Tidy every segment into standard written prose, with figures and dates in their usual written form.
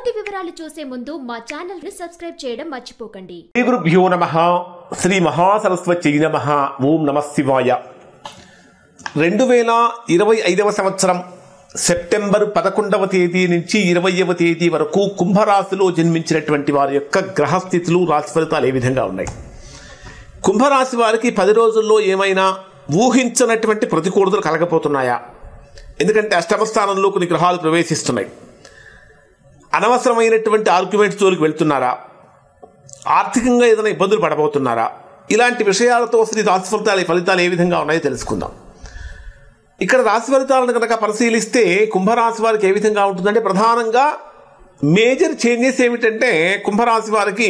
పూర్తి వివరాలు చూసే ముందు మా ఛానల్ ని సబ్స్క్రైబ్ చేయడం మర్చిపోకండి. శ్రీ గురుభ్యో నమః. శ్రీ మహాసరస్వత్యై నమః. ఓం నమః శివాయ. 2025వ సంవత్సరం సెప్టెంబర్ 11వ తేదీ నుంచి 20వ తేదీ వరకు కుంభరాశిలో జన్మించినటువంటి వారి యొక్క గ్రహస్థితులు రాశి ఫలితాలు ఏ విధంగా ఉన్నాయి? కుంభరాశి వారికి 10 రోజుల్లో ఏమైనా ఊహించినటువంటి ప్రతికూలతలు కలగపోతున్నాయా? ఎందుకంటే అష్టమ స్థానంలో కొన్ని గ్రహాలు ప్రవేశిస్తున్నాయి. అనవసరమైనటువంటి ఆర్గ్యుమెంట్స్ జోలికి వెళ్తున్నారా? ఆర్థికంగా ఏదైనా ఇబ్బందులు పడబోతున్నారా? ఇలాంటి విషయాలతో శ్రీ రాశి ఫలితాలు ఏ విధంగా ఉన్నాయో తెలుసుకుందాం. ఇక్కడ రాశి ఫలితాలను కనుక పరిశీలిస్తే కుంభరాశి వారికి ఏ విధంగా ఉంటుందంటే, ప్రధానంగా మేజర్ చేంజెస్ ఏమిటంటే, కుంభరాశి వారికి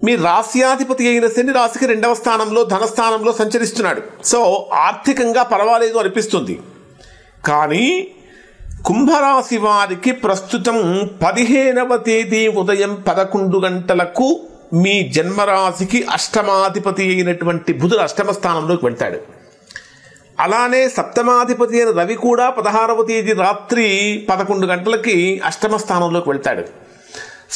మీ రాశ్యాధిపతి అయిన శని రాశికి 2వ స్థానంలో ధనస్థానంలో సంచరిస్తున్నాడు. సో ఆర్థికంగా పర్వాలేదు అనిపిస్తుంది. కానీ కుంభరాశి వారికి ప్రస్తుతం 15వ తేదీ ఉదయం 11 గంటలకు మీ జన్మరాశికి అష్టమాధిపతి అయినటువంటి బుధుడు అష్టమ స్థానంలోకి వెళ్తాడు. అలానే సప్తమాధిపతి అయిన రవి కూడా 16వ తేదీ రాత్రి 11 గంటలకి అష్టమ స్థానంలోకి వెళ్తాడు.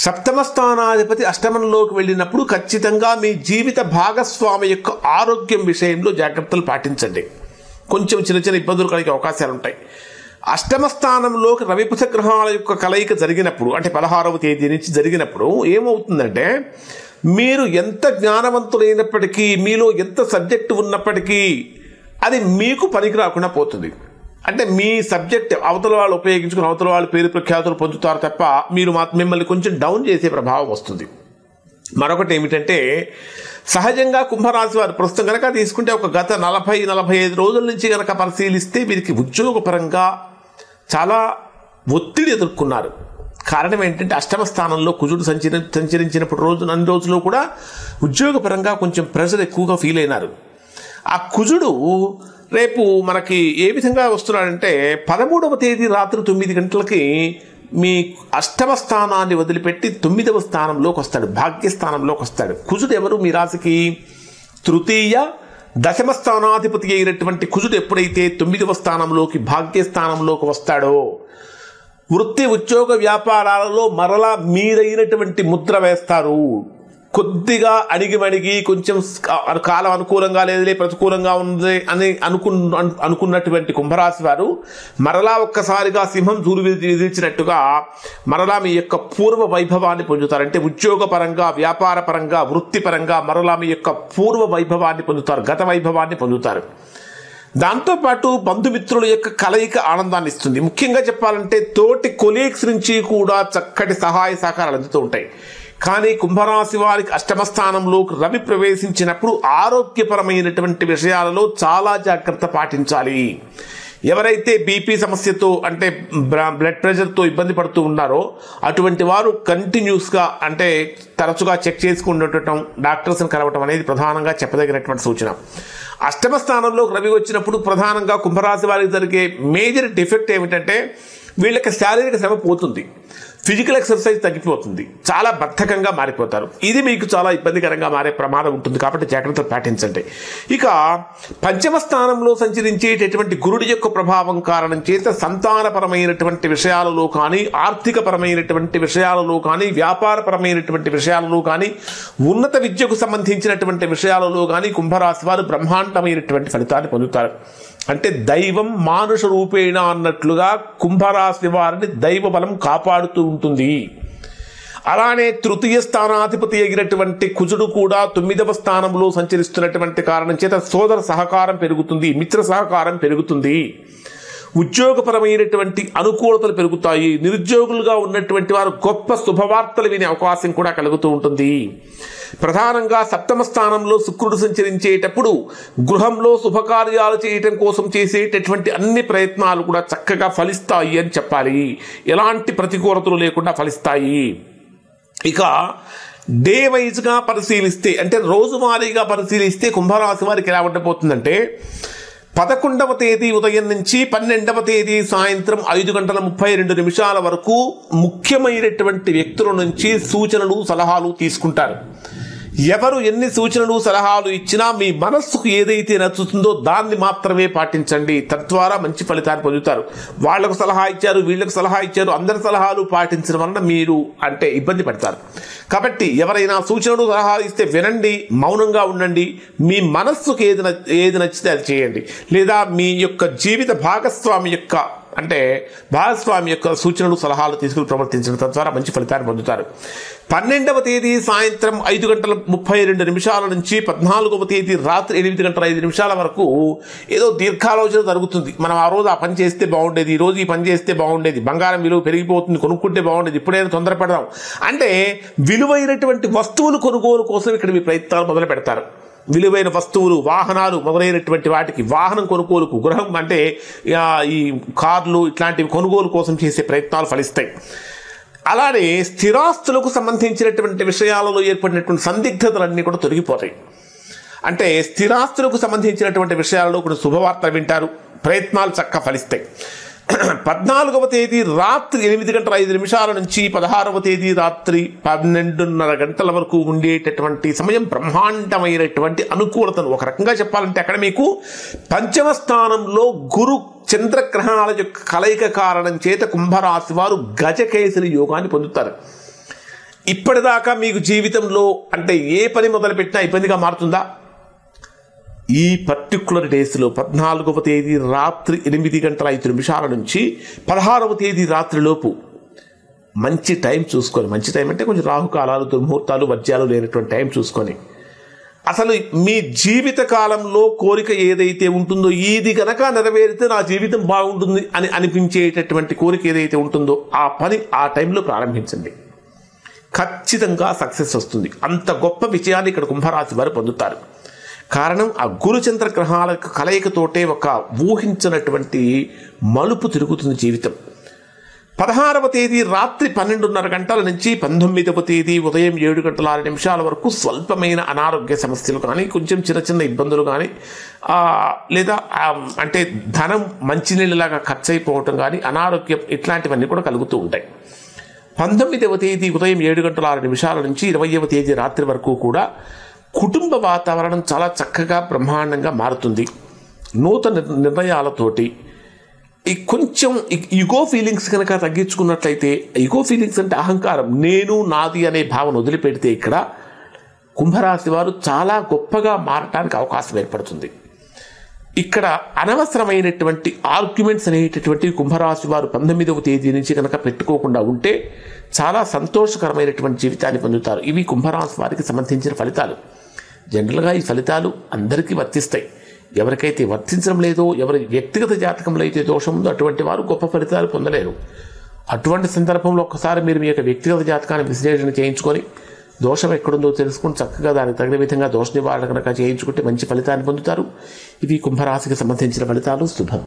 సప్తమ స్థానాధిపతి అష్టమంలోకి వెళ్ళినప్పుడు ఖచ్చితంగా మీ జీవిత భాగస్వామి యొక్క ఆరోగ్యం విషయంలో జాగ్రత్తలు పాటించండి. కొంచెం చిన్న ఇబ్బందులు కలిగే అవకాశాలు ఉంటాయి. అష్టమ స్థానంలోకి రవి బుధ గ్రహాల యొక్క కలయిక జరిగినప్పుడు, అంటే 16వ తేదీ నుంచి జరిగినప్పుడు ఏమవుతుందంటే, మీరు ఎంత జ్ఞానవంతులైనప్పటికీ, మీలో ఎంత సబ్జెక్టు ఉన్నప్పటికీ అది మీకు పనికి రాకుండా పోతుంది. అంటే మీ సబ్జెక్ట్ అవతల వాళ్ళు ఉపయోగించుకుని అవతల వాళ్ళు పేరు ప్రఖ్యాతులు పొందుతారు తప్ప మీరు మిమ్మల్ని కొంచెం డౌన్ చేసే ప్రభావం వస్తుంది. మరొకటి ఏమిటంటే, సహజంగా కుంభరాశి వారు ప్రస్తుతం కనుక తీసుకుంటే ఒక గత 40-45 రోజుల నుంచి కనుక పరిశీలిస్తే వీరికి ఉద్యోగపరంగా చాలా ఒత్తిడి ఎదుర్కొన్నారు. కారణం ఏంటంటే, అష్టమ స్థానంలో కుజుడు సంచరించినప్పుడు అన్ని రోజులు కూడా ఉద్యోగపరంగా కొంచెం ప్రెషర్ ఎక్కువగా ఫీల్ అయినారు. ఆ కుజుడు రేపు మనకి ఏ విధంగా వస్తున్నాడంటే, 13వ తేదీ రాత్రి 9 గంటలకి మీ అష్టమ స్థానాన్ని వదిలిపెట్టి 9వ స్థానంలోకి వస్తాడు, భాగ్యస్థానంలోకి వస్తాడు. కుజుడు ఎవరు? మీ రాశికి తృతీయ దశమ స్థానాధిపతి అయినటువంటి కుజుడు ఎప్పుడైతే 9వ స్థానంలోకి భాగ్యస్థానంలోకి వస్తాడో, వృత్తి ఉద్యోగ వ్యాపారాలలో మరలా మీరైనటువంటి ముద్ర వేస్తారు. కొద్దిగా అణిగి కొంచెం కాలం అనుకూలంగా లేదులే, ప్రతికూలంగా ఉంది అని అనుకున్నటువంటి కుంభరాశి వారు మరలా ఒక్కసారిగా సింహం జూలు విదిల్చినట్టుగా మరలా మీ యొక్క పూర్వ వైభవాన్ని పొందుతారు. అంటే ఉద్యోగపరంగా, వ్యాపార పరంగా, వృత్తిపరంగా మరలా మీ యొక్క పూర్వ వైభవాన్ని పొందుతారు, గత వైభవాన్ని పొందుతారు. దాంతోపాటు బంధుమిత్రుల యొక్క కలయిక ఆనందాన్ని ఇస్తుంది. ముఖ్యంగా చెప్పాలంటే తోటి కొలీగ్స్ నుంచి కూడా చక్కటి సహాయ సహకారాలు అందుతూ ఉంటాయి. కానీ కుంభరాశి వారికి అష్టమ స్థానంలోకి రవి ప్రవేశించినప్పుడు ఆరోగ్యపరమైనటువంటి విషయాలలో చాలా జాగ్రత్త పాటించాలి. ఎవరైతే బీపీ సమస్యతో, అంటే బ్లడ్ ప్రెషర్తో ఇబ్బంది పడుతూ ఉన్నారో అటువంటి వారు కంటిన్యూస్గా, అంటే తరచుగా చెక్ చేసుకుంటుండటం, డాక్టర్స్ని కలవటం అనేది ప్రధానంగా చెప్పదగినటువంటి సూచన. అష్టమ స్థానంలోకి రవి వచ్చినప్పుడు ప్రధానంగా కుంభరాశి వారికి జరిగే మేజర్ డిఫెక్ట్ ఏమిటంటే, వీళ్ళకి శారీరక శ్రమ పోతుంది, ఫిజికల్ ఎక్సర్సైజ్ తగ్గిపోతుంది, చాలా బద్ధకంగా మారిపోతారు. ఇది మీకు చాలా ఇబ్బందికరంగా మారే ప్రమాదం ఉంటుంది. కాబట్టి జాగ్రత్తలు పాటించండి. ఇక పంచమ స్థానంలో సంచరించేటటువంటి గురుడి యొక్క ప్రభావం కారణం చేత సంతానపరమైనటువంటి విషయాలలో కానీ, ఆర్థికపరమైనటువంటి విషయాలలో కానీ, వ్యాపారపరమైనటువంటి విషయాలలో కానీ, ఉన్నత విద్యకు సంబంధించినటువంటి విషయాలలో కానీ కుంభరాశి వారు బ్రహ్మాండమైనటువంటి ఫలితాన్ని పొందుతారు. అంటే దైవం మానుష రూపేణ అన్నట్లుగా కుంభరాశి వారిని దైవ బలం కాపాడుతూ ఉంటుంది. అలానే తృతీయ స్థానాధిపతి అయినటువంటి కుజుడు కూడా 9వ స్థానంలో సంచరిస్తున్నటువంటి కారణం చేత సోదర సహకారం పెరుగుతుంది, మిత్ర సహకారం పెరుగుతుంది, ఉద్యోగపరమైనటువంటి అనుకూలతలు పెరుగుతాయి. నిరుద్యోగులుగా ఉన్నటువంటి వారు గొప్ప శుభవార్తలు వినే అవకాశం కూడా కలుగుతూ ఉంటుంది. ప్రధానంగా సప్తమ స్థానంలో శుక్రుడు సంచరించేటప్పుడు గృహంలో శుభకార్యాలు చేయటం కోసం చేసేటటువంటి అన్ని ప్రయత్నాలు కూడా చక్కగా ఫలిస్తాయి అని చెప్పాలి. ఎలాంటి ప్రతికూలతలు లేకుండా ఫలిస్తాయి. ఇక డే వైజ్గా పరిశీలిస్తే, అంటే రోజువారీగా పరిశీలిస్తే కుంభరాశి వారికి ఎలా ఉండబోతుందంటే, 11వ తేదీ ఉదయం నుంచి 12వ తేదీ సాయంత్రం 5:32 వరకు ముఖ్యమైనటువంటి వ్యక్తుల నుంచి సూచనలు, సలహాలు తీసుకుంటారు. ఎవరు ఎన్ని సూచనలు సలహాలు ఇచ్చినా మీ మనస్సుకు ఏదైతే నచ్చుతుందో దాన్ని మాత్రమే పాటించండి. తద్వారా మంచి ఫలితాన్ని పొందుతారు. వాళ్లకు సలహా ఇచ్చారు, వీళ్ళకు సలహా ఇచ్చారు, అందరి సలహాలు పాటించడం వలన మీరు ఇబ్బంది పడతారు. కాబట్టి ఎవరైనా సూచనలు సలహాలు ఇస్తే వినండి, మౌనంగా ఉండండి. మీ మనస్సుకు ఏది నచ్చితే అది చేయండి. లేదా మీ యొక్క జీవిత భాగస్వామి యొక్క సూచనలు సలహాలు తీసుకుని ప్రవర్తించడం తద్వారా మంచి ఫలితాన్ని పొందుతారు. 12వ తేదీ సాయంత్రం 5:32 నుంచి 14వ తేదీ రాత్రి 8:05 వరకు ఏదో దీర్ఘాలోచన జరుగుతుంది. మనం ఆ రోజు ఆ పని చేస్తే బాగుండేది, ఈ రోజు ఈ పని చేస్తే బాగుండేది, బంగారం విలువ పెరిగిపోతుంది, కొనుక్కుంటే బాగుండేది, ఇప్పుడైనా తొందరపడదాం అంటే విలువైనటువంటి వస్తువులు కొనుగోలు కోసం ఇక్కడ మీ ప్రయత్నాలు మొదలు పెడతారు. విలువైన వస్తువులు, వాహనాలు మొదలైనటువంటి వాటికి, వాహనం కొనుగోలుకు, గృహం అంటే ఈ కార్లు ఇట్లాంటివి కొనుగోలు కోసం చేసే ప్రయత్నాలు ఫలిస్తాయి. అలానే స్థిరాస్తులకు సంబంధించినటువంటి విషయాలలో ఏర్పడినటువంటి సందిగ్ధతలన్నీ కూడా తొలగిపోతాయి. అంటే స్థిరాస్తులకు సంబంధించినటువంటి విషయాలలో కొన్ని శుభవార్తలు వింటారు, ప్రయత్నాలు చక్కగా ఫలిస్తాయి. 14వ తేదీ రాత్రి 8:05 నుంచి 16వ తేదీ రాత్రి 12:30 వరకు ఉండేటటువంటి సమయం బ్రహ్మాండమైనటువంటి అనుకూలతను, ఒక రకంగా చెప్పాలంటే అక్కడ మీకు పంచమ స్థానంలో గురు చంద్రగ్రహణాల యొక్క కలయిక కారణం చేత కుంభరాశి వారు గజకేసరి యోగాన్ని పొందుతారు. ఇప్పటిదాకా మీకు జీవితంలో ఏ పని మొదలుపెట్టినా ఇబ్బందిగా మారుతుందా? ఈ పర్టికులర్ డేస్లో 14వ తేదీ రాత్రి 8:05 నుంచి 16వ తేదీ రాత్రిలోపు మంచి టైం చూసుకొని, మంచి టైం అంటే కొంచెం రాహుకాలాలు, దుర్ముహూర్తాలు, వర్జ్యాలు లేనటువంటి టైం చూసుకొని, అసలు మీ జీవిత కాలంలో కోరిక ఏదైతే ఉంటుందో ఇది కనుక నెరవేరితే నా జీవితం బాగుంటుంది అని అనిపించేటటువంటి కోరిక ఏదైతే ఉంటుందో ఆ పని ఆ టైంలో ప్రారంభించండి. ఖచ్చితంగా సక్సెస్ వస్తుంది. అంత గొప్ప విజయాన్ని ఇక్కడ కుంభరాశి వారు పొందుతారు. కారణం ఆ గురుచంద్ర గ్రహాల కలయికతోటే ఒక ఊహించినటువంటి మలుపు తిరుగుతుంది జీవితం. 16వ తేదీ రాత్రి 12:30 నుంచి 19వ తేదీ ఉదయం 7:06 వరకు స్వల్పమైన అనారోగ్య సమస్యలు కానీ, కొంచెం చిన్న ఇబ్బందులు కానీ, లేదా ధనం మంచినీళ్ళలాగా ఖర్చు అయిపోవటం కానీ, అనారోగ్యం ఇట్లాంటివన్నీ కూడా కలుగుతూ ఉంటాయి. 19వ తేదీ ఉదయం 7:06 నుంచి 20వ తేదీ రాత్రి వరకు కూడా కుటుంబ వాతావరణం చాలా చక్కగా బ్రహ్మాండంగా మారుతుంది. నూతన నిర్ణయాలతోటి కొంచెం ఈగో ఫీలింగ్స్ కనుక తగ్గించుకున్నట్లయితే, ఈగో ఫీలింగ్స్ అంటే అహంకారం, నేను నాది అనే భావన వదిలిపెడితే ఇక్కడ కుంభరాశి వారు చాలా గొప్పగా మారటానికి అవకాశం ఏర్పడుతుంది. ఇక్కడ అనవసరమైనటువంటి ఆర్గ్యుమెంట్స్ అనేటటువంటి కుంభరాశి వారు 19వ తేదీ నుంచి కనుక పెట్టుకోకుండా ఉంటే చాలా సంతోషకరమైనటువంటి జీవితాన్ని పొందుతారు. ఇవి కుంభరాశి వారికి సంబంధించిన ఫలితాలు. జనరల్గా ఈ ఫలితాలు అందరికీ వర్తిస్తాయి. ఎవరికైతే వర్తించడం లేదో, ఎవరి వ్యక్తిగత జాతకంలో అయితే దోషం ఉందో అటువంటి వారు గొప్ప ఫలితాలు పొందలేరు. అటువంటి సందర్భంలో ఒక్కసారి మీరు మీ యొక్క వ్యక్తిగత జాతకాన్ని విశ్లేషణ చేయించుకొని దోషం ఎక్కడుందో తెలుసుకుని చక్కగా దానికి తగిన విధంగా దోష నివారణ కనుక చేయించుకుంటే మంచి ఫలితాన్ని పొందుతారు. ఇవి కుంభరాశికి సంబంధించిన ఫలితాలు. శుభం.